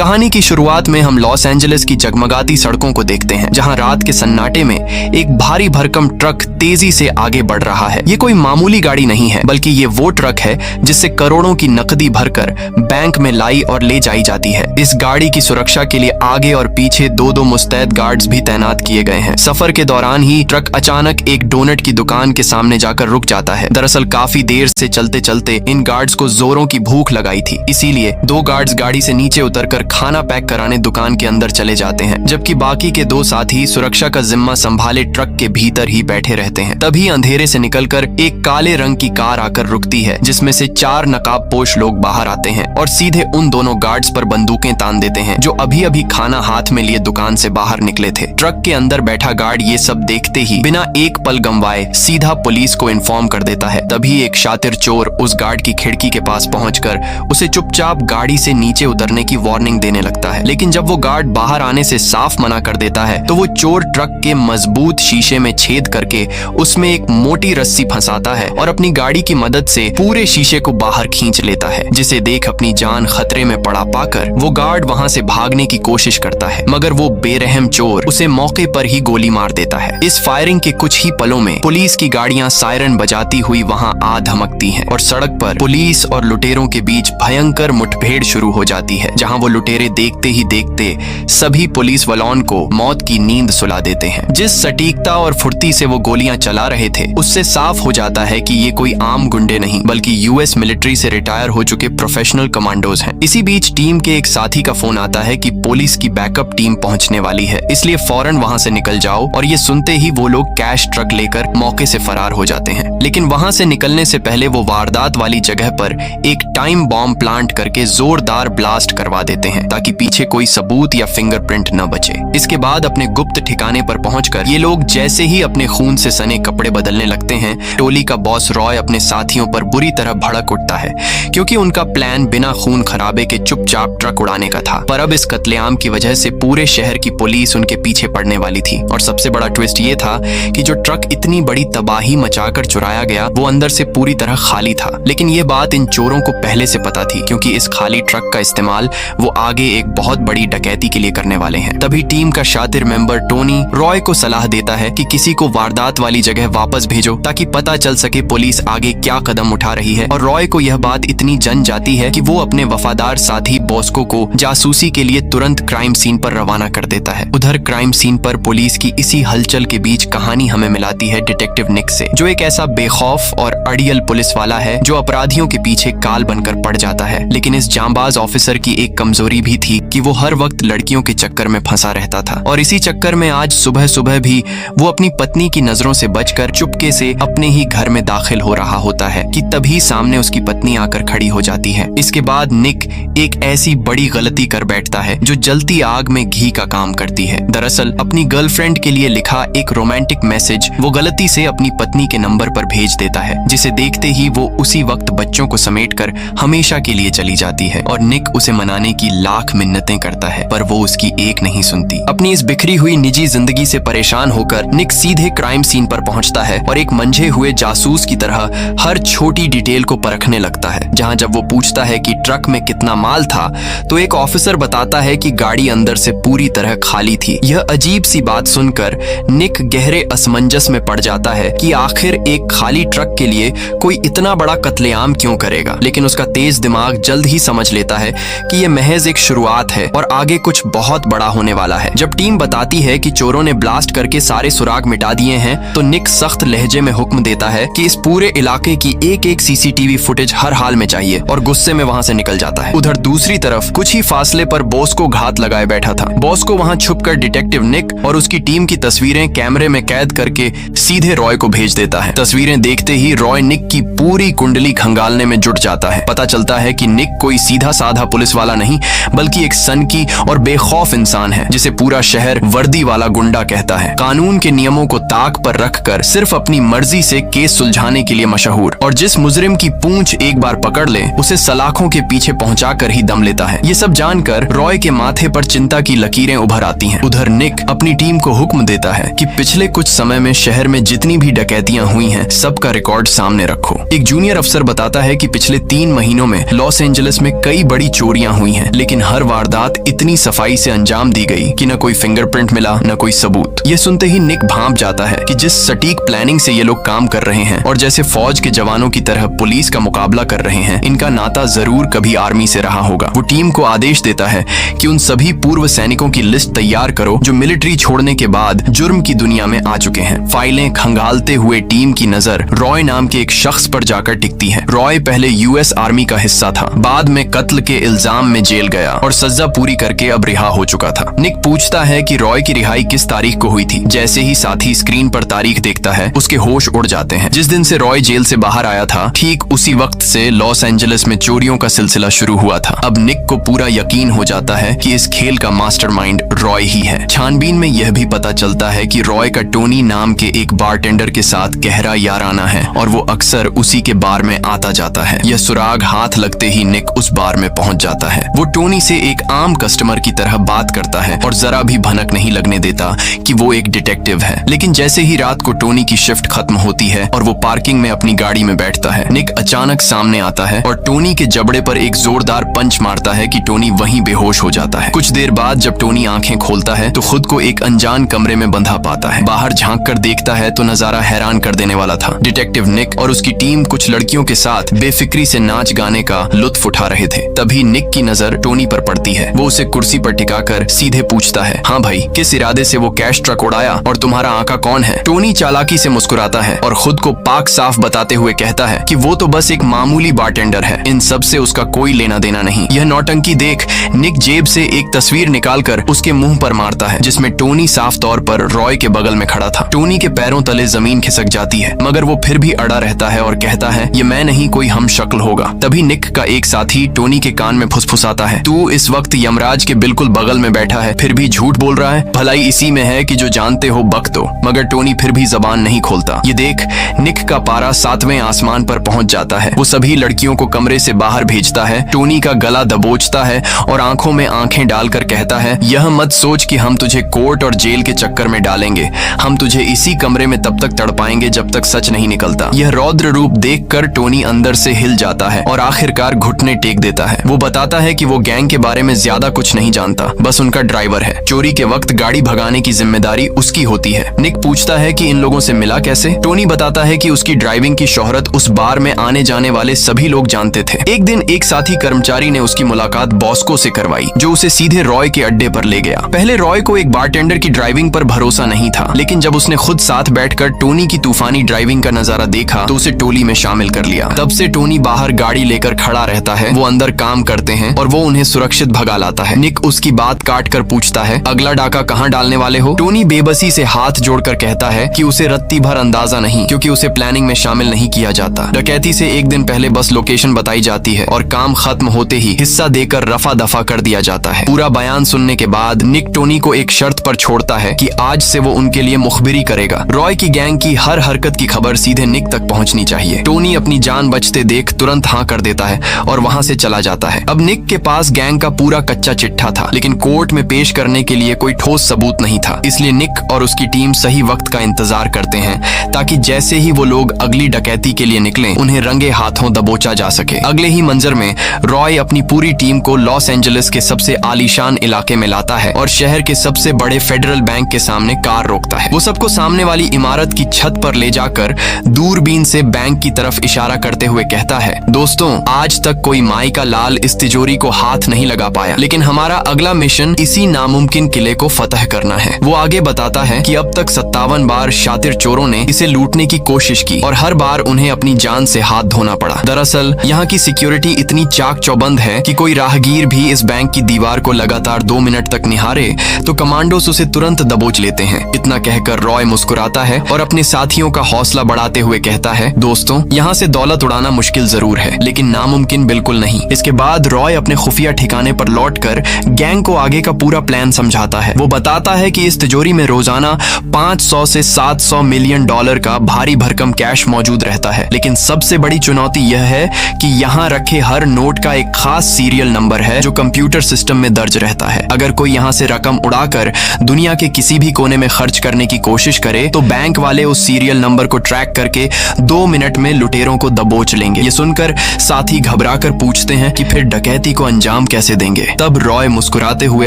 कहानी की शुरुआत में हम लॉस एंजलिस की जगमगाती सड़कों को देखते हैं, जहां रात के सन्नाटे में एक भारी भरकम ट्रक तेजी से आगे बढ़ रहा है। ये कोई मामूली गाड़ी नहीं है, बल्कि ये वो ट्रक है जिससे करोड़ों की नकदी भरकर बैंक में लाई और ले जाई जाती है। इस गाड़ी की सुरक्षा के लिए आगे और पीछे दो मुस्तैद गार्ड्स भी तैनात किए गए हैं। सफर के दौरान ही ट्रक अचानक एक डोनट की दुकान के सामने जाकर रुक जाता है। दरअसल काफी देर से चलते चलते इन गार्ड्स को जोरों की भूख लगाई थी, इसीलिए 2 गार्ड्स गाड़ी से नीचे उतरकर खाना पैक कराने दुकान के अंदर चले जाते हैं, जबकि बाकी के 2 साथी सुरक्षा का जिम्मा संभाले ट्रक के भीतर ही बैठे रहते हैं। तभी अंधेरे से निकलकर एक काले रंग की कार आकर रुकती है, जिसमें से 4 नकाबपोश लोग बाहर आते हैं और सीधे उन दोनों गार्ड्स पर बंदूकें तान देते हैं, जो अभी अभी खाना हाथ में लिए दुकान से बाहर निकले थे। ट्रक के अंदर बैठा गार्ड ये सब देखते ही बिना एक पल गंवाए सीधा पुलिस को इन्फॉर्म कर देता है। तभी एक शातिर चोर उस गार्ड की खिड़की के पास पहुंचकर उसे चुपचाप गाड़ी से नीचे उतरने की वार्निंग देने लगता है। लेकिन जब वो गार्ड बाहर आने से साफ मना कर देता है, तो वो चोर ट्रक के मजबूत शीशे में छेद करके उसमें एक मोटी रस्सी फंसाता है और अपनी गाड़ी की मदद से पूरे शीशे को बाहर खींच लेता है, जिसे देख अपनी जान खतरे में पड़ा पाकर वो गार्ड वहां से भागने की कोशिश करता है, मगर वो बेरहम चोर उसे मौके पर ही गोली मार देता है। इस फायरिंग के कुछ ही पलों में पुलिस की गाड़ियां सायरन बजाती हुई वहां आ धमकती हैं और सड़क पर पुलिस और लुटेरों के बीच भयंकर मुठभेड़ शुरू हो जाती है, जहां वो लुटेरे देखते ही देखते सभी पुलिस वालों को मौत की नींद सुला देते हैं। जिस सटीकता और फुर्ती से वो गोलियां चला रहे थे, उससे साफ हो जाता है कि ये कोई आम गुंडे नहीं, बल्कि यूएस मिलिट्री से रिटायर हो चुके प्रोफेशनल कमांडोज हैं। इसी बीच टीम के एक साथी का फोन आता है कि पुलिस की बैकअप टीम पहुंचने वाली है, इसलिए फौरन वहां से निकल जाओ। और ये सुनते ही वो लोग कैश ट्रक लेकर मौके से फरार हो जाते हैं। लेकिन वहां से निकलने से पहले वो वारदात वाली जगह पर एक टाइम बॉम्ब प्लांट करके जोरदार ब्लास्ट करवा देते हैं, ताकि पीछे कोई सबूत या फिंगरप्रिंट न बचे। इसके बाद अपने गुप्त ठिकाने पर पहुंचकर ये लोग जैसे ही अपने खून से सने कपड़े बदलने लगते हैं, टोली का बॉस रॉय अपने साथियों पर बुरी तरह भड़क उठता है, क्योंकि उनका प्लान बिना खून खराबे के चुपचाप ट्रक उड़ाने का था। पर अब इस कत्लेआम की वजह से पूरे शहर की पुलिस उनके पीछे पड़ने वाली थी। और सबसे बड़ा ट्विस्ट ये था कि जो ट्रक इतनी बड़ी तबाही मचाकर चुराया गया, वो अंदर से पूरी तरह खाली था। लेकिन ये बात इन चोरों को पहले से पता थी, क्योंकि इस खाली ट्रक का इस्तेमाल वो आगे एक बहुत बड़ी डकैती के लिए करने वाले हैं। तभी टीम का शातिर मेंबर टोनी रॉय को सलाह देता है कि किसी को वारदात वाली जगह वापस भेजो, ताकि पता चल सके पुलिस आगे क्या कदम उठा रही है। और रॉय को यह बात इतनी जन जाती है कि वो अपने वफादार साथी बॉस्को को जासूसी के लिए तुरंत क्राइम सीन पर रवाना कर देता है। उधर क्राइम सीन पर पुलिस की इसी हलचल के बीच कहानी हमें मिलाती है डिटेक्टिव निक से, जो एक ऐसा बेखौफ और अड़ियल पुलिस वाला है जो अपराधियों के पीछे काल बनकर पड़ जाता है। लेकिन इस जांबाज ऑफिसर की एक कमजोरी भी थी कि वो हर वक्त लड़कियों के चक्कर में फंसा रहता था। और इसी चक्कर में आज सुबह सुबह भी वो अपनी पत्नी की नजरों से बचकर चुपके से अपने ही घर में दाखिल हो रहा होता है कि तभी सामने उसकी पत्नी आकर खड़ी हो जाती है। इसके बाद निक एक ऐसी बड़ी गलती कर बैठता है जो जलती आग में घी का काम करती है। दरअसल अपनी गर्लफ्रेंड के लिए लिखा एक रोमांटिक मैसेज वो गलती से अपनी पत्नी के नंबर पर भेज देता है, जिसे देखते ही वो उसी वक्त बच्चों को समेटकर हमेशा के लिए चली जाती है। और निक उसे मनाने की लाख मिन्नतें करता है, पर वो उसकी एक नहीं सुनती। अपनी इस बिखरी हुई निजी जिंदगी से परेशान होकर निक सीधे क्राइम सीन पर पहुंचता है और एक मंझे हुए जासूस की तरह हर छोटी डिटेल को परखने लगता है। जहां जब वो पूछता है कि ट्रक में कितना माल था, तो एक ऑफिसर बताता है कि गाड़ी अंदर से पूरी तरह खाली थी। यह अजीब सी बात सुनकर निक गहरे असमंजस में पड़ जाता है कि आखिर एक खाली ट्रक के लिए कोई इतना बड़ा कत्लेआम क्यों करेगा। लेकिन उसका तेज दिमाग जल्द ही समझ लेता है कि यह महज एक शुरुआत है और आगे कुछ बहुत बड़ा होने वाला है। जब टीम बताती है कि चोरों ने ब्लास्ट करके सारे सुराग मिटा दिए हैं, तो निक सख्त लहजे में हुक्म देता है कि इस पूरे इलाके की एक सीसीटीवी फुटेज हर हाल में चाहिए, और गुस्से में वहां से निकल जाता है। उधर दूसरी तरफ कुछ ही फासले पर बॉस को घात लगाए बैठा था। बॉस को वहां छुपकर डिटेक्टिव निक और उसकी टीम की तस्वीरें कैमरे में कैद करके सीधे रॉय को भेज देता है। तस्वीरें देखते ही रॉय निक की पूरी कुंडली खंगालने में जुट जाता है। पता चलता है कि निक कोई सीधा साधा पुलिस वाला नहीं, बल्कि एक सनकी और बेखौफ इंसान है, जिसे पूरा शहर वर्दी वाला गुंडा कहता है। कानून के नियमों को ताक पर रखकर सिर्फ अपनी मर्जी से केस सुलझाने के लिए मशहूर, और जिस मुजरिम की पूंछ एक बार पकड़ ले, उसे सलाखों के पीछे पहुंचा कर ही दम लेता है। ये सब जानकर रॉय के माथे पर चिंता की लकीरें उभर आती हैं। उधर निक अपनी टीम को हुक्म देता है कि पिछले कुछ समय में शहर में में जितनी भी डकैतियां हुई हैं सबका रिकॉर्ड सामने रखो। एक जूनियर अफसर बताता है कि पिछले 3 महीनों में लॉस एंजलिस में कई बड़ी चोरियां हुई हैं, लेकिन हर वारदात इतनी सफाई से अंजाम दी गई कि न कोई फिंगरप्रिंट मिला न कोई सबूत। ये सुनते ही निक भांप जाता है कि जिस सटीक प्लानिंग से ये लोग काम कर रहे हैं और जैसे फौज के जवानों की तरह पुलिस का मुकाबला कर रहे हैं, इनका नाता जरूर कभी आर्मी से रहा होगा। वो टीम को आदेश देता है कि उन सभी पूर्व सैनिकों की लिस्ट तैयार करो जो मिलिट्री छोड़ने के बाद जुर्म की दुनिया में आ चुके हैं। फाइलें खंगालते हुए टीम की नजर रॉय नाम के एक शख्स पर जाकर टिकती है। रॉय पहले यूएस आर्मी का हिस्सा था, बाद में कत्ल के इल्जाम में जेल गया और सजा पूरी करके अब रिहा हो चुका था। निक पूछता है कि रॉय की रिहाई किस तारीख को हुई थी। जैसे ही साथी स्क्रीन पर तारीख देखता है, उसके होश उड़ जाते हैं। जिस दिन से रॉय जेल से बाहर आया था, ठीक उसी वक्त से लॉस एंजलिस में चोरियों का सिलसिला शुरू हुआ था। अब निक को पूरा यकीन हो जाता है कि इस खेल का मास्टरमाइंड रॉय ही है। छानबीन में यह भी पता चलता है कि रॉय का टोनी नाम के एक बारटेंडर के साथ गहरा याराना है और वो अक्सर उसी के बार में आता जाता है। यह सुराग हाथ लगते ही निक उस बार में पहुंच जाता है। वो टोनी से एक आम कस्टमर की तरह बात करता है और जरा भी भनक नहीं लगने देता कि वो एक डिटेक्टिव है। लेकिन जैसे ही रात को टोनी की शिफ्ट खत्म होती है और वो पार्किंग में अपनी गाड़ी में बैठता है, निक अचानक सामने आता है और टोनी के जबड़े पर एक जोरदार पंच मारता है कि टोनी वहीं बेहोश हो जाता है। कुछ देर बाद जब टोनी आंखें खोलता है तो खुद को एक अनजान कमरे में बंधा पाता है। बाहर झांक कर देखता है तो नजारा हैरान कर देने वाला था। डिटेक्टिव निक और उसकी टीम कुछ लड़कियों के साथ बेफिक्री से नाच गाने का लुत्फ उठा रहे थे। तभी निक की नजर टोनी पर पड़ती है। वो उसे कुर्सी पर टिकाकर सीधे पूछता है, हाँ भाई, किस इरादे से वो कैश ट्रक उड़ाया और तुम्हारा आका कौन है? टोनी चालाकी से मुस्कुराता है और खुद को पाक साफ बताते हुए कहता है कि वो तो बस एक मामूली बारटेंडर है, इन सब से उसका कोई लेना देना नहीं। यह नौटंकी देख निक जेब से एक तस्वीर निकालकर उसके मुंह पर मारता है, जिसमें टोनी साफ तौर पर रॉय के बगल में खड़ा था। टोनी के पैरों तले जमीन खिसक जाती है, मगर वो फिर भी अड़ा रहता है और कहता है, ये मैं नहीं, कोई हम शक्ल होगा। तभी निक का एक साथी टोनी के कान में फुसफुसाता है, तू इस वक्त यमराज के बिल्कुल बगल में बैठा है, फिर भी झूठ बोल रहा है। भलाई इसी में है कि जो जानते हो बक दो। मगर टोनी फिर भी जबान नहीं खोलता। ये देख निक का पारा 7वें आसमान पर पहुंच जाता है। वो सभी लड़कियों को कमरे से बाहर भेजता है, टोनी का गला दबोचता है और आंखों में आंखें डालकर कहता है, यह मत सोच कि हम तुझे कोर्ट और जेल के चक्कर में डालेंगे। हम तुझे इसी कमरे में तब तक तड़पाएंगे जब तक सच नहीं निकलता। यह रौद्र रूप देखकर टोनी अंदर से हिल जाता है और आखिरकार घुटने टेक देता है। वो बताता है कि वो गैंग के बारे में ज्यादा कुछ नहीं जानता, बस उनका ड्राइवर है। चोरी के वक्त गाड़ी भगाने की जिम्मेदारी उसकी होती है। निक पूछता है कि इन लोगों से मिला कैसे? टोनी बताता है कि उसकी ड्राइविंग की शोहरत उस बार में आने जाने वाले सभी लोग जानते थे। एक दिन एक साथी कर्मचारी ने उसकी मुलाकात बॉस्को से करवाई, जो उसे सीधे रॉय के अड्डे पर ले गया। पहले रॉय को एक बारटेंडर की ड्राइविंग पर भरोसा नहीं था, लेकिन जब उसने खुद साथ बैठकर टोनी की तूफानी ड्राइविंग का नजारा देखा तो उसे टोली में शामिल कर लिया। तब से टोनी बाहर गाड़ी लेकर खड़ा रहता है, वो अंदर काम करते हैं और वो उन्हें सुरक्षित भगा लाता है। निक उसकी बात काट कर पूछता है, अगला डाका कहाँ डालने वाले हो? टोनी बेबसी से हाथ जोड़कर कहता है कि उसे रत्ती भर अंदाजा नहीं, क्योंकि उसे प्लानिंग में शामिल नहीं किया जाता। डकैती से एक दिन पहले बस लोकेशन बताई जाती है और काम खत्म होते ही हिस्सा देकर रफा दफा कर दिया जाता है। पूरा बयान सुनने के बाद निक टोनी को एक शर्त पर छोड़ता है कि आज से वो उनके लिए मुखबिरी करेगा। रॉय की गैंग की हर हरकत की खबर सीधे निक तक पहुंचनी चाहिए। टोनी अपनी जान बचते देख तुरंत हाँ कर देता है और वहां से चला जाता है। अब निक के पास गैंग का पूरा कच्चा चिट्ठा था, लेकिन कोर्ट में पेश करने के लिए कोई ठोस सबूत नहीं था। इसलिए निक और उसकी टीम सही वक्त का इंतजार करते हैं ताकि जैसे ही वो लोग अगली डकैती के लिए निकलें, उन्हें रंगे हाथों दबोचा जा सके। अगले ही मंजर में रॉय अपनी पूरी टीम को लॉस एंजलिस के सबसे आलीशान इलाके में लाता है और शहर के सबसे बड़े फेडरल बैंक के सामने कार रोकता है। वो सबको सामने वाली इमारत की छत पर ले जाकर दूरबीन से बैंक की तरफ इशारा करते हुए कहता है, दोस्तों, आज तक कोई माई का लाल इस तिजोरी को हाथ नहीं लगा पाया, लेकिन हमारा अगला मिशन इसी नामुमकिन किले को फतह करना है। वो आगे बताता है कि अब तक 57 बार शातिर चोरों ने इसे लूटने की कोशिश की और हर बार उन्हें अपनी जान से हाथ धोना पड़ा। दरअसल यहाँ की सिक्योरिटी इतनी चाक चौबंद है कि कोई राहगीर भी इस बैंक की दीवार को लगातार 2 मिनट तक निहारे तो कमांडोस उसे तुरंत दबोच लेते हैं। इतना कहकर रॉय मुस्कुराता है और अपने साथियों का हौसला बढ़ाते हुए कहता है, दोस्तों, यहाँ से दौलत उड़ाना मुश्किल जरूर है, लेकिन नामुमकिन बिल्कुल नहीं। इसके बाद रॉय अपने खुफिया ठिकाने पर लौटकर गैंग को आगे का पूरा प्लान समझाता है। वो बताता है कि इस तिजोरी में रोजाना 500 से 700 मिलियन डॉलर का भारी भरकम कैश मौजूद रहता है, लेकिन सबसे बड़ी चुनौती यह है कि यहाँ रखे हर नोट का एक खास सीरियल नंबर है जो कंप्यूटर सिस्टम में दर्ज रहता है। अगर कोई यहाँ से रकम उड़ाकर दुनिया के किसी भी कोने में खर्च करने की कोशिश करे तो बैंक वाले उस सीरियल नंबर को ट्रैक करके 2 मिनट में लुटेरों को दबोच लेंगे। ये सुनकर साथी घबराकर पूछते हैं कि फिर डकैती को अंजाम कैसे देंगे। तब रॉय मुस्कुराते हुए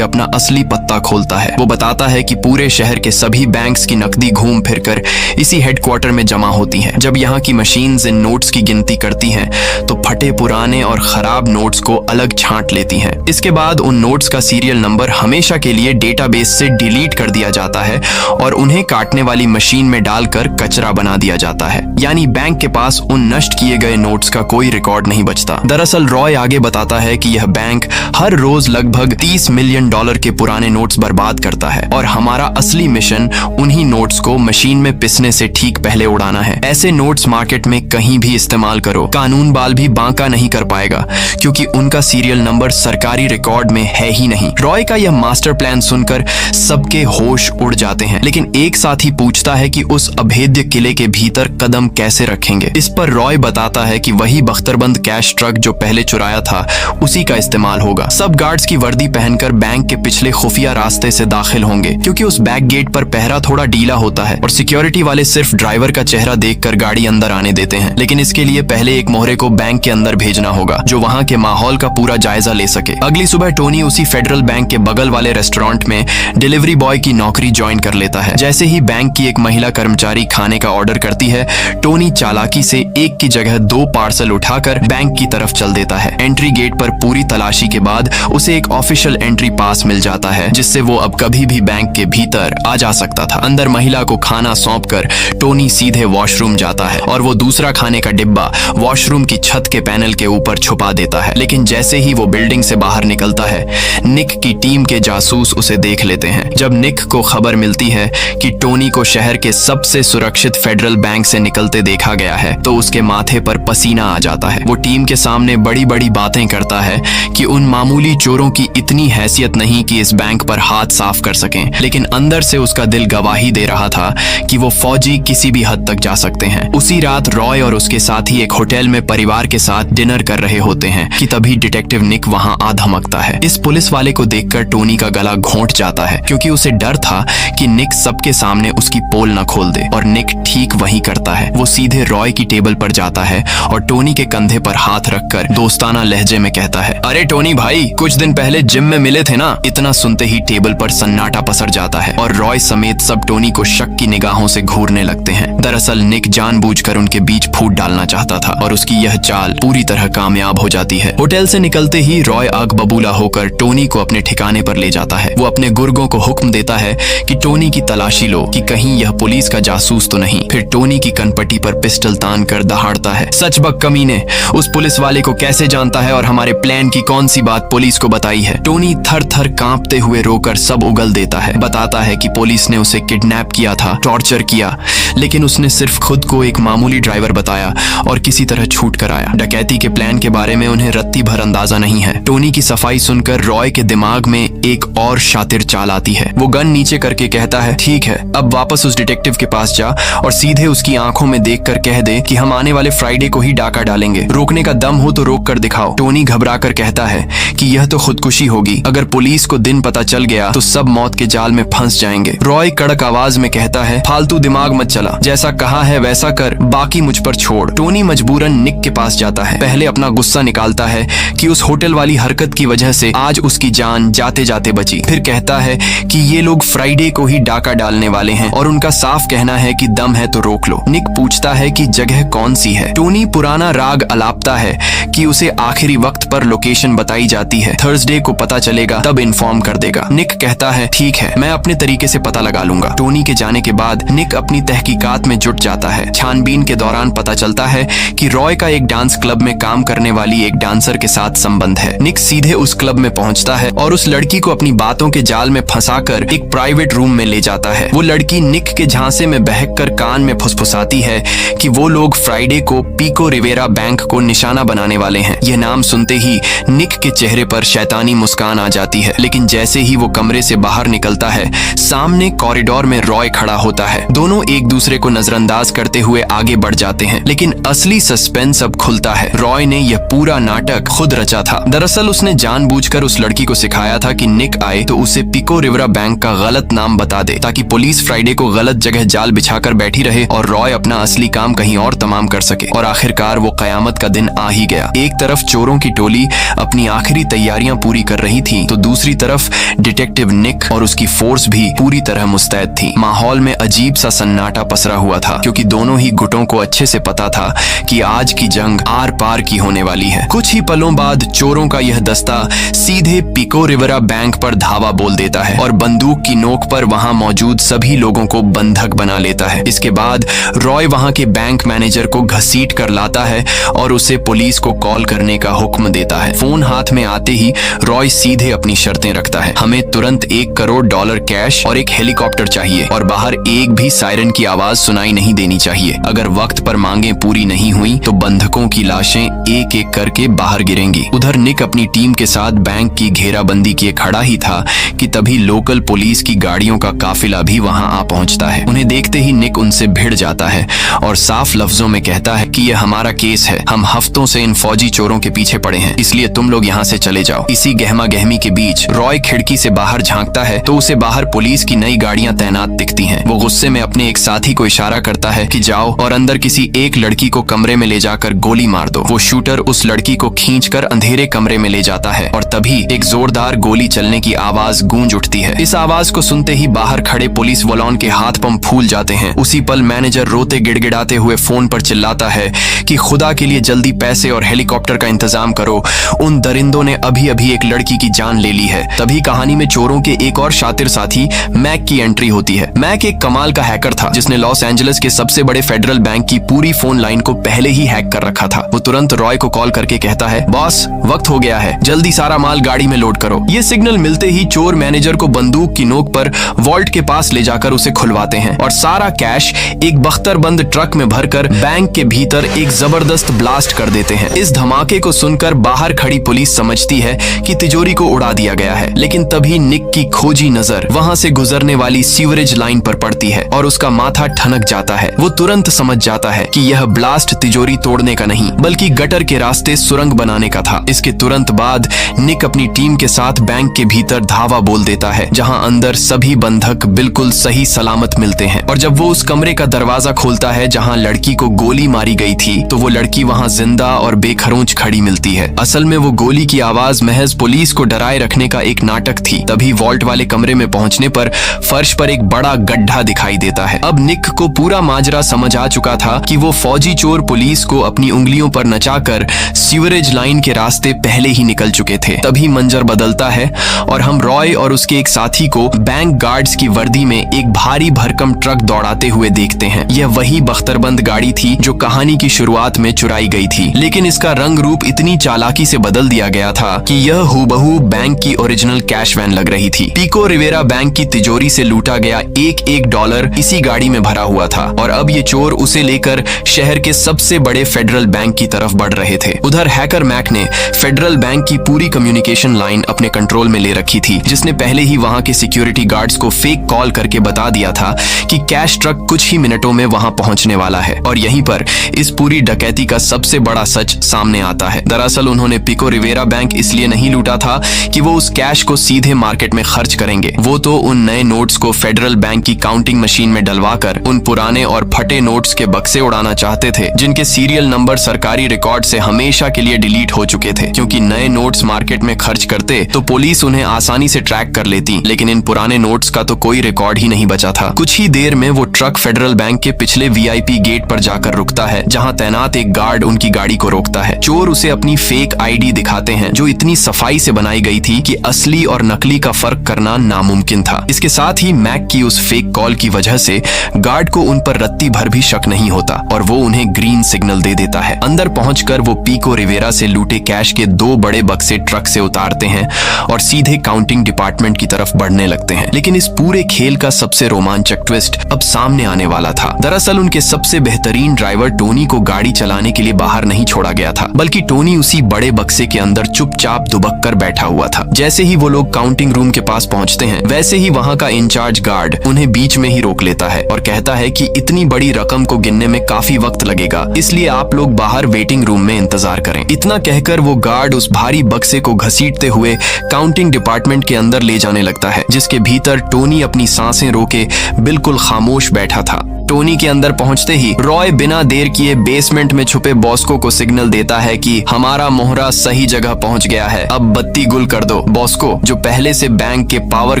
अपना असली पत्ता खोलता है। वो बताता है कि पूरे शहर के सभी बैंक्स की नकदी घूम फिरकर इसी हेडक्वार्टर में जमा होती है। जब यहाँ की मशीन्स इन नोट्स की गिनती करती हैं तो फटे पुराने और खराब नोट्स को अलग छांट लेती हैं। इसके बाद उन नोट्स का सीरियल नंबर हमेशा के लिए डेटाबेस से डिलीट कर दिया जाता है और उन्हें काटने वाली मशीन में डालकर कचरा बना दिया जाता है। यानी बैंक के पास उन नष्ट किए गए नोट्स का कोई रिकॉर्ड नहीं बचता। दरअसल रॉय आगे बताता है कि यह बैंक हर रोज लगभग $30 मिलियन के पुराने नोट्स बर्बाद करता है और हमारा असली मिशन उन्हीं नोट्स को मशीन में पिसने से ठीक पहले उड़ाना है। ऐसे नोट्स मार्केट में कहीं भी इस्तेमाल करो, कानून बाल भी बांका नहीं कर पाएगा क्योंकि उनका सीरियल नंबर सरकारी रिकॉर्ड में है ही नहीं। रॉय का यह मास्टर प्लान सुनकर सबके होश उड़ जाते हैं, लेकिन एक साथी पूछता है कि उस अभेद्य किले के भीतर कदम कैसे रखेंगे। इस पर रॉय बताता है कि वही बख्तरबंद कैश ट्रक जो पहले चुराया था उसी का इस्तेमाल होगा। सब गार्ड्स की वर्दी पहनकर बैंक के पिछले खुफिया रास्ते से दाखिल होंगे क्योंकि उस बैक गेट पर पहरा थोड़ा ढीला होता है और सिक्योरिटी वाले सिर्फ ड्राइवर का चेहरा देखकर गाड़ी अंदर आने देते हैं। लेकिन इसके लिए पहले एक मोहरे को बैंक के अंदर भेजना होगा जो वहाँ के माहौल का पूरा जायजा ले सके। अगली सुबह टोनी उसी फेडरल बैंक के बगल वाले रेस्टोरेंट में डिलीवरी बॉय की नौकरी ज्वाइन कर लेता है। जैसे ही बैंक की एक महिला कर्मचारी खाने का ऑर्डर करती है, टोनी चालाकी से एक की जगह 2 पार्सल उठाकर बैंक की तरफ चल देता है। एंट्री गेट पर पूरी तलाशी के बाद उसे एक ऑफिशियल एंट्री पास मिल जाता है जिससे वो अब कभी भी बैंक के भीतर आ जा सकता था। अंदर महिला को खाना सौंपकर टोनी सीधे वॉशरूम जाता है और वो दूसरा खाने का डिब्बा वॉशरूम की छत के पैनल के ऊपर छुपा देता है। लेकिन जैसे ही वो बिल्डिंग से बाहर निकलता है, निक की टीम के जासूस उसे देख लेते हैं। जब निक को खबर मिलती है कि टोनी को शहर के सबसे सुरक्षित फेडरल बैंक से निकलते देखा गया है तो उसके माथे पर पसीना आ जाता है। वो टीम के सामने बड़ी बड़ी बातें करता है कि उन मामूली चोरों की इतनी हैसियत नहीं कि इस बैंक पर हाथ साफ कर सकें, लेकिन अंदर से उसका दिल गवाही दे रहा था कि वो फौजी किसी भी हद तक जा सकते हैं। उसी रात रॉय और उसके साथी एक होटल में परिवार के साथ डिनर कर रहे होते हैं कि तभी डिटेक्टिव निक वहां आ धमकता है। इस पुलिस वाले को देखकर टोनी का गला घोंट जाता है क्योंकि उसे डर था कि निक सबके सामने उसकी पोल न खोल दे, और निक ठीक वही करता है। वो सीधे रॉय की टेबल पर जाता है और टोनी के कंधे पर हाथ रखकर दोस्ताना लहजे में कहता है, अरे टोनी भाई, कुछ दिन पहले जिम में मिले थे ना। इतना सुनते ही टेबल पर सन्नाटा पसर जाता है और रॉय समेत सब टोनी को शक की निगाहों से घूरने लगते हैं। दरअसल निक जानबूझकर उनके बीच फूट डालना चाहता था और उसकी यह चाल पूरी तरह कामयाब हो जाती है। होटल से निकलते ही रॉय आग बबूला होकर टोनी को अपने ठिकाने पर ले जाता है। वो अपने गुर्गों को हुक्म देता है कि टोनी की तलाशी लो कि कहीं यह पुलिस का जासूस तो नहीं। फिर टोनी की कनपट्टी पर पिस्टल तान कर दहाड़ता है, सच बक कमीने, उस पुलिस वाले को कैसे जानता है और हमारे प्लान की कौन सी बात पुलिस को बताई है। टोनी थर थर कांपते हुए रोकर सब उगल देता है। बताता है कि पुलिस ने उसे किडनैप किया था, टॉर्चर किया, लेकिन उसने सिर्फ खुद को एक मामूली ड्राइवर बताया और किसी तरह छूट कर आया। डकैती के प्लान के बारे में उन्हें रत्ती भर अंदाजा नहीं है। टोनी की सफाई सुनकर रॉय के दिमाग में एक और शातिर चाल आती है। वो गन नीचे करके कहता है, ठीक है, अब वापस उस डिटेक्टिव के पास जा और सीधे उसकी आंखों में देखकर कह दे कि हम आने वाले फ्राइडे को ही डाका डालेंगे। रोकने का दम हो तो रोक कर दिखाओ। टोनी घबरा कर कहता है कि यह तो खुदकुशी होगी, अगर पुलिस को दिन पता चल गया तो सब मौत के जाल में फंस जाएंगे। रॉय कड़क आवाज में कहता है, फालतू दिमाग मत चला, जैसा कहा है वैसा कर, बाकी मुझ पर छोड़। टोनी मजबूरन निक के पास जाता है। पहले अपना गुस्सा निकालता है कि उस होटल वाली हरकत की वजह से आज उसकी जान जाते जाते बची। फिर कहता है कि ये लोग फ्राइडे को ही डाका डालने वाले हैं और उनका साफ कहना है कि दम है तो रोक लो। निक पूछता है कि जगह कौन सी है। टोनी पुराना राग अलापता है कि उसे आखिरी वक्त पर लोकेशन बताई जाती है, थर्सडे को पता चलेगा तब इन्फॉर्म कर देगा। निक कहता है, ठीक है, मैं अपने तरीके से पता लगा लूंगा। टोनी के जाने के बाद निक अपनी तहकीकात में जुट जाता है। छानबीन के दौरान पता चलता है कि रॉय का एक डांस क्लब में काम करने वाली एक डांसर के साथ संबंध है। निक सीधे उस क्लब में पहुंचता है और उस लड़की को अपनी बातों के जाल में फंसाकर एक प्राइवेट रूम में ले जाता है। वो लड़की निक के झांसे में बहककर कान में फुसफुसाती है कि वो लोग फ्राइडे को पीको रिवेरा बैंक को निशाना बनाने वाले हैं। यह नाम सुनते ही निक के चेहरे पर शैतानी मुस्कान आ जाती है, लेकिन जैसे ही वो कमरे से बाहर निकलता है, सामने कॉरिडोर में रॉय खड़ा होता है। दोनों एक दूसरे दूसरे को नजरअंदाज करते हुए आगे बढ़ जाते हैं। लेकिन असली सस्पेंस अब खुलता है। रॉय ने यह पूरा नाटक खुद रचा था। दरअसल उसने जानबूझकर उस लड़की को सिखाया था कि निक आए तो उसे पिको रिवेरा बैंक का गलत नाम बता दे, ताकि पुलिस फ्राइडे को गलत जगह जाल बिछाकर बैठी रहे और रॉय अपना असली काम कहीं और तमाम कर सके। और आखिरकार वो कयामत का दिन आ ही गया। एक तरफ चोरों की टोली अपनी आखिरी तैयारियां पूरी कर रही थी, तो दूसरी तरफ डिटेक्टिव निक और उसकी फोर्स भी पूरी तरह मुस्तैद थी। माहौल में अजीब सा सन्नाटा पसरा हुआ था, क्योंकि दोनों ही गुटों को अच्छे से पता था कि आज की जंग आर पार की होने वाली है। कुछ ही पलों बाद चोरों का यह दस्ता सीधे पिको रिवेरा बैंक पर धावा बोल देता है और बंदूक की नोक पर वहां मौजूद सभी लोगों को बंधक बना लेता है। इसके बाद रॉय वहां के बैंक मैनेजर को घसीट कर लाता है और उसे पुलिस को कॉल करने का हुक्म देता है। फोन हाथ में आते ही रॉय सीधे अपनी शर्तें रखता है। हमें तुरंत $1 करोड़ कैश और एक हेलीकॉप्टर चाहिए और बाहर एक भी सायरन की आवाज सुनाई नहीं देनी चाहिए। अगर वक्त पर मांगे पूरी नहीं हुई तो बंधकों की लाशें एक एक करके बाहर गिरेंगी। उधर निक अपनी टीम के साथ बैंक की घेराबंदी किए खड़ा ही था कि तभी लोकल पुलिस की गाड़ियों का काफिला भी वहां आ पहुंचता है। उन्हें देखते ही निक उनसे भिड़ जाता है और साफ लफ्जों में कहता है कि यह हमारा केस है। हम हफ्तों से इन फौजी चोरों के पीछे पड़े हैं, इसलिए तुम लोग यहाँ से चले जाओ। इसी गहमा गहमी के बीच रॉय खिड़की से बाहर झांकता है तो उसे बाहर पुलिस की नई गाड़ियां तैनात दिखती हैं। वो गुस्से में अपने एक साथी को इशारा करता है कि जाओ और अंदर किसी एक लड़की को कमरे में ले जाकर गोली मार दो। वो शूटर उस लड़की को खींचकर अंधेरे कमरे में ले जाता है और तभी एक जोरदार गोली चलने की आवाज गूंज उठती है। इस आवाज को सुनते ही बाहर खड़े पुलिस वालों के हाथ पंप फूल जाते हैं। उसी पल मैनेजर रोते गिड़गिड़ाते हुए फोन पर चिल्लाता है कि खुदा के लिए जल्दी पैसे और हेलीकॉप्टर का इंतजाम करो, उन दरिंदों ने अभी अभी एक लड़की की जान ले ली है। तभी कहानी में चोरों के एक और शातिर साथी मैक की एंट्री होती है। मैक एक कमाल का हैकर था जिसने लॉस एंजलिस के सबसे बड़े फेडरल बैंक की पूरी फोन लाइन को पहले ही हैक कर रखा था। वो तुरंत रॉय को कॉल करके कहता है, बॉस वक्त हो गया है, जल्दी सारा माल गाड़ी में लोड करो। ये सिग्नल मिलते ही चोर मैनेजर को बंदूक की नोक पर वॉल्ट के पास ले जाकर उसे खुलवाते हैं और सारा कैश एक बख्तरबंद ट्रक में भरकर बैंक के भीतर एक जबरदस्त ब्लास्ट कर देते हैं। इस धमाके को सुनकर बाहर खड़ी पुलिस समझती है कि तिजोरी को उड़ा दिया गया है, लेकिन तभी निक की खोजी नजर वहां से गुजरने वाली सीवरेज लाइन पर पड़ती है और उसका माथा ठनक जाता है। वो तुरंत समझ जाता है कि यह ब्लास्ट तिजोरी तोड़ने का नहीं बल्कि गटर के रास्ते सुरंग बनाने का था। इसके तुरंत बाद निक अपनी टीम के साथ बैंक के भीतर धावा बोल देता है, जहां अंदर सभी बंधक बिल्कुल सही सलामत मिलते हैं। और जब वो उस कमरे का दरवाजा खोलता है जहां लड़की को गोली मारी गई थी, तो वो लड़की वहां जिंदा और बेखरोंच खड़ी मिलती है। असल में वो गोली की आवाज महज पुलिस को डराए रखने का एक नाटक थी। तभी वॉल्ट वाले कमरे में पहुंचने पर फर्श पर एक बड़ा गड्ढा दिखाई देता है। अब निक को पूरा माजरा समझ आ चुका था कि वो फौजी चोर पुलिस को अपनी उंगलियों पर नचाकर सीवरेज लाइन के रास्ते पहले ही निकल चुके थे। तभी मंजर बदलता है और हम रॉय और उसके एक साथी को बैंक गार्ड्स की वर्दी में एक भारी भरकम ट्रक दौड़ाते हुए देखते हैं। यह वही बख्तरबंद गाड़ी थी जो कहानी की शुरुआत में चुराई गई थी, लेकिन इसका रंग रूप इतनी चालाकी से बदल दिया गया था कि यह हूबहू बैंक की ओरिजिनल कैश वैन लग रही थी। पिको रिवेरा बैंक की तिजोरी से लूटा गया एक डॉलर इसी गाड़ी में भरा हुआ था और अब ये चोर उसे लेकर शहर के सबसे बड़े फेडरल बैंक की तरफ बढ़ रहे थे। उधर हैकर मैक ने फेडरल बैंक की पूरी कम्युनिकेशन लाइन अपने कंट्रोल में ले रखी थी, जिसने पहले ही वहां के सिक्योरिटी गार्ड्स को फेक कॉल करके बता दिया था कि कैश ट्रक कुछ ही मिनटों में वहां पहुंचने वाला है। और यहीं पर इस पूरी डकैती का सबसे बड़ा सच सामने आता है। दरअसल उन्होंने पिको रिवेरा बैंक इसलिए नहीं लूटा था कि वो उस कैश को सीधे मार्केट में खर्च करेंगे। वो तो उन नए नोट्स को फेडरल बैंक की काउंटिंग मशीन में डलवाकर उन पुराने और फटे नोट्स के बक्से उड़ाना चाहते थे, जिनके सीरियल नंबर सरकारी रिकॉर्ड से हमेशा के लिए डिलीट हो चुके थे। क्योंकि नए नोट्स मार्केट में खर्च करते तो पुलिस उन्हें आसानी से ट्रैक कर लेती, लेकिन इन पुराने नोट्स का तो कोई रिकॉर्ड ही नहीं बचा था। कुछ ही देर में वो ट्रक फेडरल बैंक के पिछले VIP गेट पर जाकर रुकता है, जहां तैनात एक गार्ड उनकी गाड़ी को रोकता है। चोर उसे अपनी फेक ID दिखाते हैं, जो इतनी सफाई से बनाई गई थी कि असली और नकली का फर्क करना नामुमकिन था। इसके साथ ही मैक की उस फेक कॉल की वजह से गार्ड को उन पर रत्ती भर भी शक नहीं होता और वो उन्हें ग्रीन सिग्नल दे देता है। अंदर पहुंचकर वो पिको रिवेरा से लूटे कैश के 2 बड़े बक्से ट्रक से उतारते हैं और सीधे काउंटिंग डिपार्टमेंट की तरफ बढ़ने लगते हैं। लेकिन इस पूरे खेल का सबसे रोमांचक ट्विस्ट अब सामने आने वाला था। दरअसल उनके सबसे बेहतरीन ड्राइवर टोनी को गाड़ी चलाने के लिए बाहर नहीं छोड़ा गया था, बल्कि टोनी उसी बड़े बक्से के अंदर चुपचाप दुबक कर बैठा हुआ था। जैसे ही वो लोग काउंटिंग रूम के पास पहुंचते हैं, वैसे ही वहां का इंचार्ज गार्ड उन्हें बीच में ही रोक लेता है और कहता है कि इतनी बड़ी रकम को गिनने में काफी वक्त लगेगा, इसलिए आप लोग बाहर वेटिंग रूम में इंतजार करें। इतना कहकर वो गार्ड उस भारी बक्से को घसीटते हुए काउंटिंग डिपार्टमेंट के अंदर ले जाने लगता है, जिसके भीतर टोनी अपनी सांसें रोके बिल्कुल खामोश बैठा था। टोनी के अंदर पहुंचते ही रॉय बिना देर किए बेसमेंट में छुपे बॉस्को को सिग्नल देता है कि हमारा मोहरा सही जगह पहुंच गया है, अब बत्ती गुल कर दो। बॉस्को, जो पहले से बैंक के पावर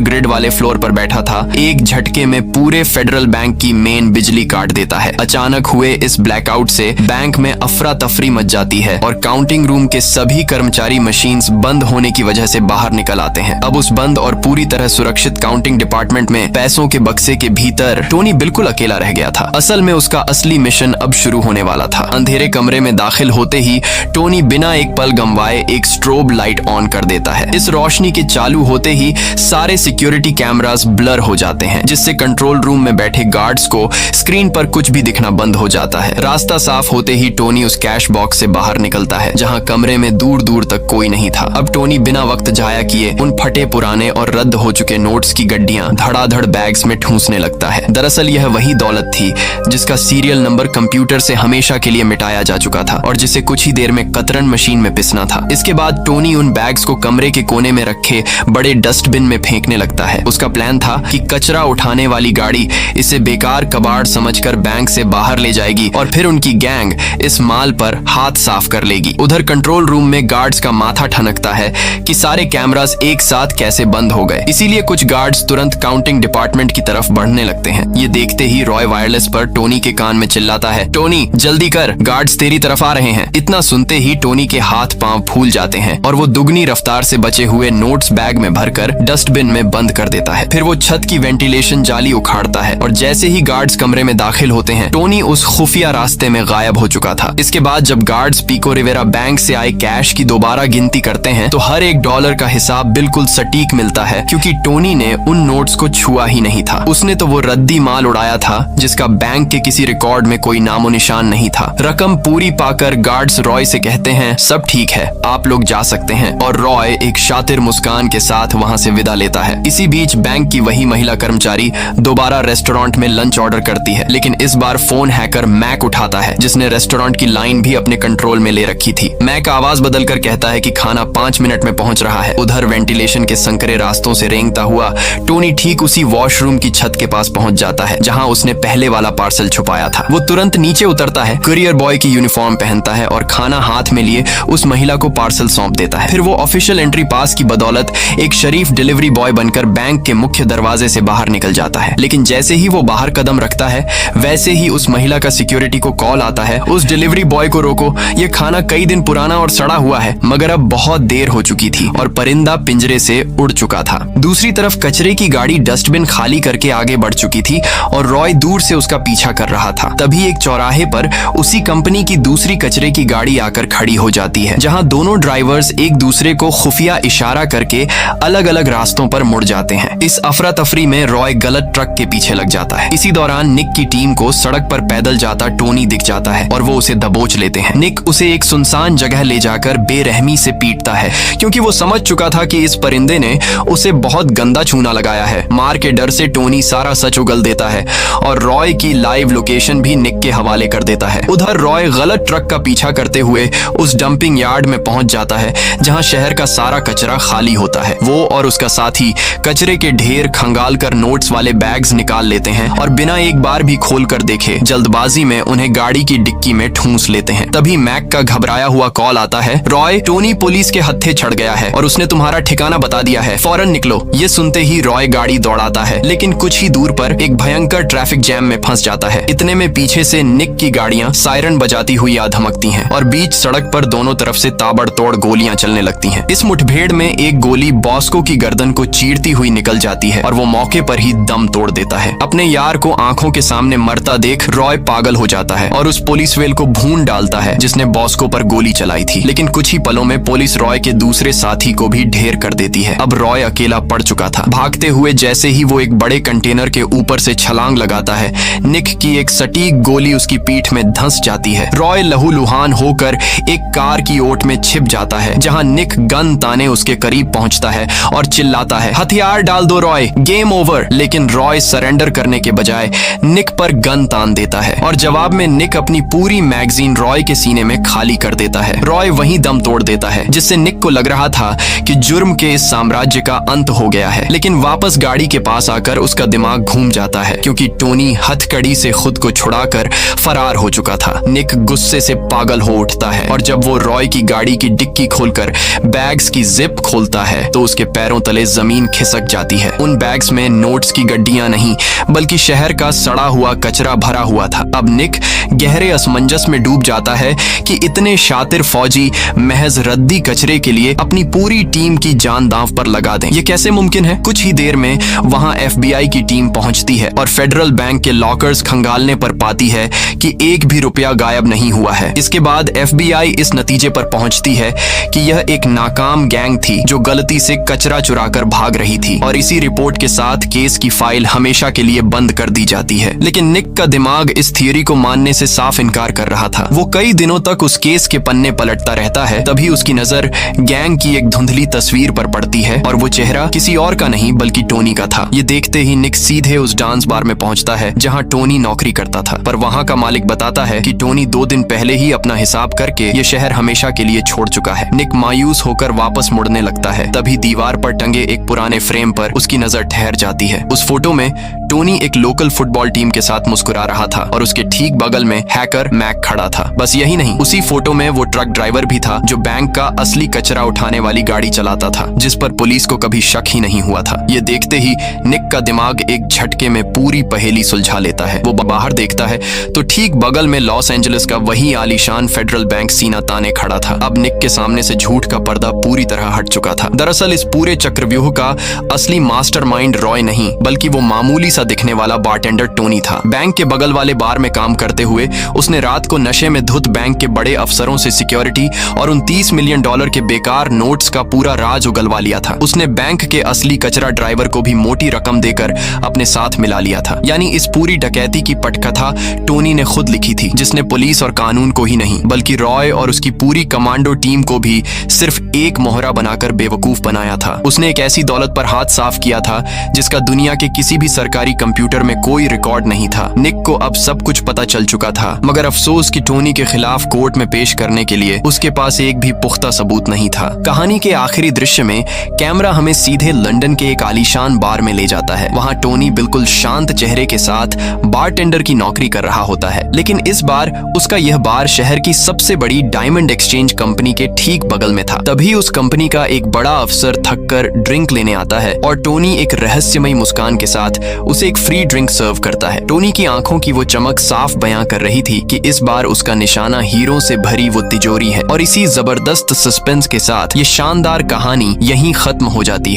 ग्रिड वाले फ्लोर पर बैठा था, एक झटके में पूरे फेडरल बैंक की मेन बिजली काट देता है। अचानक हुए इस ब्लैकआउट से बैंक में अफरा तफरी मच जाती है और काउंटिंग रूम के सभी कर्मचारी मशीन्स बंद होने की वजह से बाहर निकल आते हैं। अब उस बंद और पूरी तरह सुरक्षित काउंटिंग डिपार्टमेंट में पैसों के बक्से के भीतर टोनी बिल्कुल अकेला रह गया था। असल में उसका असली मिशन अब शुरू होने वाला था। अंधेरे कमरे में दाखिल होते ही टोनी बिना एक पल गंवाए एक स्ट्रोब लाइट ऑन कर देता है। इस रोशनी के चालू होते ही सारे सिक्योरिटी कैमरास ब्लर हो जाते हैं, जिससे कंट्रोल रूम में बैठे गार्ड्स को स्क्रीन पर कुछ भी दिखना बंद हो जाता है। रास्ता साफ होते ही टोनी उस कैश बॉक्स से बाहर निकलता है, जहां कमरे में दूर दूर तक कोई नहीं था। अब टोनी बिना वक्त जाया किए उन फटे पुराने और रद्द हो चुके नोट्स की गड्डियां धड़ाधड़ बैग्स में ठूंसने लगता है। दरअसल यह वही दौलत थी जिसका सीरियल नंबर कंप्यूटर से हमेशा के लिए मिटाया जा चुका था और जिसे कुछ ही देर में कतरन मशीन में पिसना था। इसके बाद टोनी उन बैग्स को कमरे के कोने में रखे बड़े डस्टबिन में फेंकने लगता है। उसका प्लान था कि कचरा उठाने वाली गाड़ी इसे बेकार कबाड़ समझकर बैंक से बाहर ले जाएगी और फिर उनकी गैंग इस माल पर हाथ साफ कर लेगी। उधर कंट्रोल रूम में गार्ड्स का माथा ठनकता है कि सारे कैमरास एक साथ कैसे बंद हो गए। इसीलिए कुछ गार्ड्स तुरंत काउंटिंग डिपार्टमेंट की तरफ बढ़ने लगते हैं। ये देखते ही रॉय वायरलेस पर टोनी के कान में चिल्लाता है, टोनी जल्दी कर, गार्ड्स तेरी तरफ आ रहे हैं। इतना सुनते ही टोनी के हाथ पांव फूल जाते हैं और वो दुगनी रफ्तार से बचे हुए नोट्स बैग में भरकर डस्टबिन में बंद कर देता है। फिर वो छत की वेंटिलेशन जाली उखाड़ता है और जैसे ही गार्ड्स कमरे में दाखिल होते हैं, टोनी उस खुफिया रास्ते में गायब हो चुका था। इसके बाद जब गार्ड्स पिको रिवेरा बैंक से आए कैश की दोबारा गिनती करते हैं तो हर एक डॉलर का हिसाब बिल्कुल सटीक मिलता है, क्योंकि टोनी ने उन नोट्स को छुआ ही नहीं था। उसने तो वो रद्दी माल उड़ाया था जिसका बैंक के किसी रिकॉर्ड में कोई नामो निशान नहीं था। रकम पूरी पाकर गार्ड्स रॉय से कहते हैं, सब ठीक है, आप लोग जा सकते हैं, और रॉय एक शातिर मुस्कान के साथ वहां से विदा लेता है। इसी बीच बैंक की वही महिला कर्मचारी दोबारा रेस्टोरेंट में लंच ऑर्डर करती है, लेकिन इस बार फोन हैकर मैक उठाता है, जिसने रेस्टोरेंट की लाइन भी अपने कंट्रोल में ले रखी थी। मैक आवाज बदलकर कहता है कि खाना 5 मिनट में पहुंच रहा है। उधर वेंटिलेशन के संकरे रास्तों से रेंगता हुआ टोनी ठीक उसी वॉशरूम की छत के पास पहुंच जाता है जहां उसने पहले वाला पार्सल छुपाया था। वो तुरंत नीचे उतरता है, कुरियर बॉय की यूनिफॉर्म पहनता है और खाना हाथ में लिए उस महिला को पार्सल सौंप देता है। फिर वो ऑफिशियल एंट्री पास की बदौलत एक शरीफ डिलीवरी बॉय बनकर बैंक के मुख्य दरवाजे से बाहर निकल जाता है। लेकिन जैसे ही वो बाहर कदम रखता है, वैसे ही उस महिला का सिक्योरिटी को कॉल आता है, उस डिलीवरी बॉय को रोको, ये खाना कई दिन पुराना और सड़ा हुआ है। मगर अब बहुत देर हो चुकी थी और परिंदा पिंजरे से उड़ चुका था। दूसरी तरफ कचरे की गाड़ी डस्टबिन खाली करके आगे बढ़ चुकी थी और रॉय दूर से उसका पीछा कर रहा था। तभी एक चौराहे पर उसी कंपनी की दूसरी कचरे की गाड़ी आकर खड़ी हो जाती है, जहां दोनों ड्राइवर्स एक दूसरे को खुफिया इशारा करके अलग अलग रास्तों पर मुड़ जाते हैं। इस अफरा तफरी में रॉय गलत ट्रक के पीछे लग जाता है। इसी दौरान निक की टीम को सड़क पर पैदल जाता टोनी दिख जाता है और वो उसे दबोच लेते हैं। निक उसे एक सुनसान जगह ले जाकर बेरहमी से पीटता है, क्योंकि वो समझ चुका था कि इस परिंदे ने उसे बहुत गंदा चूना लगाया है। मार के डर से टोनी सारा सच उगल देता है और रॉय की लाइव लोकेशन भी निक के हवाले कर देता है। उधर रॉय गलत ट्रक का पीछा करते हुए उस डंपिंग यार्ड में पहुंच जाता है जहां शहर का सारा कचरा खाली होता है। वो और उसका साथी कचरे के ढेर खंगाल कर नोट्स वाले बैग्स निकाल लेते हैं और बिना एक बार भी खोल कर देखे जल्दबाजी में उन्हें गाड़ी की डिक्की में ठूंस लेते हैं। तभी मैक का घबराया हुआ कॉल आता है, रॉय, टोनी पुलिस के हत्थे चढ़ गया है और उसने तुम्हारा ठिकाना बता दिया है, फौरन निकलो। ये सुनते ही रॉय गाड़ी दौड़ाता है, लेकिन कुछ ही दूर पर एक भयंकर ट्रैफिक जैम जैम में फंस जाता है। इतने में पीछे से निक की गाड़ियां सायरन बजाती हुई आ धमकती हैं और बीच सड़क पर दोनों तरफ से ताबड़तोड़ गोलियां चलने लगती हैं। इस मुठभेड़ में एक गोली बॉस्को की गर्दन को चीरती हुई निकल जाती है और वो मौके पर ही दम तोड़ देता है। अपने यार को आंखों के सामने मरता देख रॉय पागल हो जाता है और उस पुलिस वेल को भून डालता है जिसने बॉस्को पर गोली चलाई थी। लेकिन कुछ ही पलों में पुलिस रॉय के दूसरे साथी को भी ढेर कर देती है। अब रॉय अकेला पड़ चुका था। भागते हुए जैसे ही वो एक बड़े कंटेनर के ऊपर से छलांग लगाता है, निक की एक सटीक गोली उसकी पीठ में धंस जाती है। रॉय लहूलुहान होकर एक कार की ओट में छिप जाता है जहां निक गन ताने उसके करीब पहुंचता है और चिल्लाता है, हथियार डाल दो रॉय, गेम ओवर। लेकिन रॉय सरेंडर करने के बजाय निक पर गन तान देता है और जवाब में निक अपनी पूरी मैगजीन रॉय के सीने में खाली कर देता है। रॉय वहीं दम तोड़ देता है जिससे निक को लग रहा था कि जुर्म के इस साम्राज्य का अंत हो गया है। लेकिन वापस गाड़ी के पास आकर उसका दिमाग घूम जाता है क्योंकि टोनी हथकड़ी से खुद को छुड़ाकर फरार हो चुका था। निक गुस्से से पागल हो उठता है और जब वो रॉय की गाड़ी की डिक्की खोलकर बैग्स की जिप खोलता है तो उसके पैरों तले जमीन खिसक जाती है। उन बैग्स में नोट्स की गड्डियां नहीं बल्कि शहर का सड़ा हुआ कचरा भरा हुआ था। अब निक गहरे असमंजस में डूब जाता है कि इतने शातिर फौजी महज रद्दी कचरे के लिए अपनी पूरी टीम की जान दांव पर लगा दें। ये कैसे मुमकिन है? कुछ ही देर में वहां FBI की टीम पहुंचती है और फेडरल बैंक के लॉकर्स खंगालने पर पाती है कि एक भी रुपया गायब नहीं हुआ है। इसके बाद FBI इस नतीजे पर पहुंचती है कि यह एक नाकाम गैंग थी जो गलती से कचरा चुराकर भाग रही थी और इसी रिपोर्ट के साथ केस की फाइल हमेशा के लिए बंद कर दी जाती है। लेकिन निक का दिमाग इस थियरी को मानने से साफ इनकार कर रहा था। वो कई दिनों तक उस केस के पन्ने पलटता रहता है। तभी उसकी नजर गैंग की एक धुंधली तस्वीर पर पड़ती है और वो चेहरा किसी और का नहीं बल्कि टोनी का था। ये देखते ही निक सीधे उस डांस बार में पहुंचता है जहां टोनी नौकरी करता था। पर वहां का मालिक बताता है कि टोनी 2 दिन पहले ही अपना हिसाब करके ये शहर हमेशा के लिए छोड़ चुका है। निक मायूस होकर वापस मुड़ने लगता है। तभी दीवार पर टंगे एक पुराने फ्रेम पर उसकी नजर ठहर जाती है। उस फोटो में टोनी एक लोकल फुटबॉल टीम के साथ मुस्कुरा रहा था और उसके ठीक बगल में हैकर मैक खड़ा था। बस यही नहीं, उसी फोटो में वो ट्रक ड्राइवर भी था जो बैंक का असली कचरा उठाने वाली गाड़ी चलाता था, जिस पर पुलिस को कभी शक ही नहीं हुआ था। ये देखते ही निक का दिमाग एक झटके में पूरी पहेली सुलझा लेता है। वो बाहर देखता है तो ठीक बगल में लॉस एंजलिस का वही आलीशान फेडरल बैंक सीना ताने खड़ा था। अब निक के सामने से झूठ का पर्दा पूरी तरह हट चुका था। दरअसल इस पूरे चक्रव्यूह का असली मास्टरमाइंड रॉय नहीं बल्कि वो मामूली सा दिखने वाला बारटेंडर टोनी था। बैंक के बगल वाले बार में काम करते हुए उसने रात को नशे में धुत बैंक के बड़े अफसरों से सिक्योरिटी और उन $30 मिलियन के बेकार नोट्स का पूरा राज उगलवा लिया था। उसने बैंक के असली कचरा ड्राइवर को भी मोटी रकम देकर अपने साथ मिला लिया था। यानी इस पूरी डकैती की पटकथा टोनी ने खुद लिखी थी, जिसने पुलिस और कानून को ही नहीं बल्कि रॉय और उसकी पूरी कमांडो टीम को भी सिर्फ एक मोहरा बनाकर बेवकूफ बनाया था। उसने एक ऐसी दौलत पर हाथ साफ किया था जिसका दुनिया के किसी भी सरकारी कंप्यूटर में कोई रिकॉर्ड नहीं था। निक को अब सब कुछ पता चल चुका था, मगर अफसोस कि टोनी के खिलाफ कोर्ट में पेश करने के लिए उसके पास एक भी पुख्ता सबूत नहीं था। कहानी के आखिरी दृश्य में कैमरा हमें सीधे लंदन के एक आलीशान बार में ले जाता है। वहां टोनी बिल्कुल शांत चेहरे के साथ बारटेंडर की नौकरी कर रहा होता है। लेकिन इस बार उसका यह बार शहर की सबसे बड़ी डायमंड एक्सचेंज कंपनी के ठीक बगल में था। तभी उस कंपनी का एक बड़ा अफसर थककर ड्रिंक लेने आता है और टोनी एक रहस्यमयी मुस्कान के साथ उसे एक फ्री ड्रिंक सर्व करता है। टोनी की आंखों की वो चमक साफ बयां कर रही थी कि इस बार उसका निशाना हीरो से भरी वो तिजोरी है। और इसी जबरदस्त सस्पेंस के साथ ये शानदार कहानी यहीं खत्म हो जाती है।